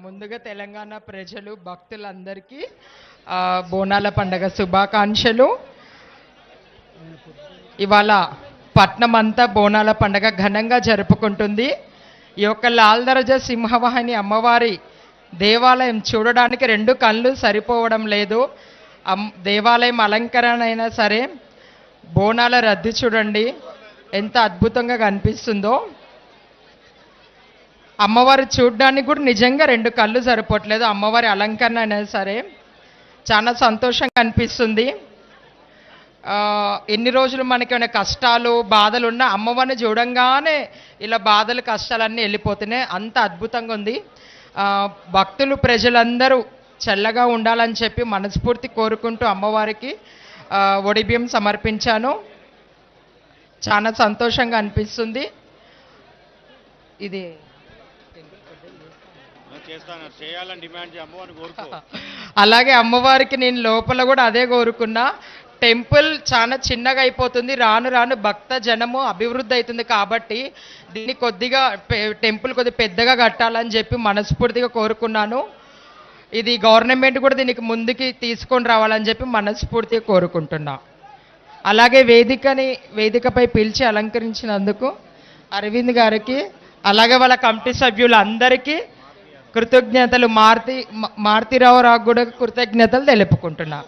ముందుగా తెలంగాణ ప్రజలు భక్తులందరికీ బోనాల పండగ శుభాకాంక్షలు. ఇవాళ పట్నం అంతా బోనాల పండగ ఘనంగా జరుపుకుంటుంది. ఈ యొక్క లాల్ దర్జా సింహవాహిని అమ్మవారి దేవాలయం చూడడానికి రెండు కళ్ళు సరిపోవడం లేదు. దేవాలయం అలంకరణ అయినా సరే బోనాల రద్దీ చూడండి ఎంత అద్భుతంగా కనిపిస్తుందో. అమ్మవారు చూడడానికి కూడా నిజంగా రెండు కళ్ళు సరిపోవట్లేదు. అమ్మవారి అలంకరణ అయినా సరే చాలా సంతోషంగా అనిపిస్తుంది. ఎన్ని రోజులు మనకి ఏమైనా కష్టాలు బాధలు ఉన్నా అమ్మవారిని చూడంగానే ఇలా బాధలు కష్టాలన్నీ వెళ్ళిపోతున్నాయి. అంత అద్భుతంగా ఉంది. భక్తులు ప్రజలందరూ చల్లగా ఉండాలని చెప్పి మనస్ఫూర్తి కోరుకుంటూ అమ్మవారికి ఒడిబియ్యం సమర్పించాను. చాలా సంతోషంగా అనిపిస్తుంది. ఇది అలాగే అమ్మవారికి నేను లోపల కూడా అదే కోరుకున్నా. టెంపుల్ చాలా చిన్నగా అయిపోతుంది, రాను రాను భక్త జనము అభివృద్ధి అవుతుంది కాబట్టి దీన్ని కొద్దిగా టెంపుల్ కొద్దిగా పెద్దగా కట్టాలని చెప్పి మనస్ఫూర్తిగా కోరుకున్నాను. ఇది గవర్నమెంట్ కూడా దీనికి ముందుకి తీసుకొని రావాలని చెప్పి మనస్ఫూర్తిగా కోరుకుంటున్నా. అలాగే వేదికపై పిలిచి అలంకరించినందుకు అరవింద్ గారికి అలాగే వాళ్ళ కమిటీ సభ్యులందరికీ కృతజ్ఞతలు. మారుతీరావు కూడా కృతజ్ఞతలు తెలుపుకుంటున్నా.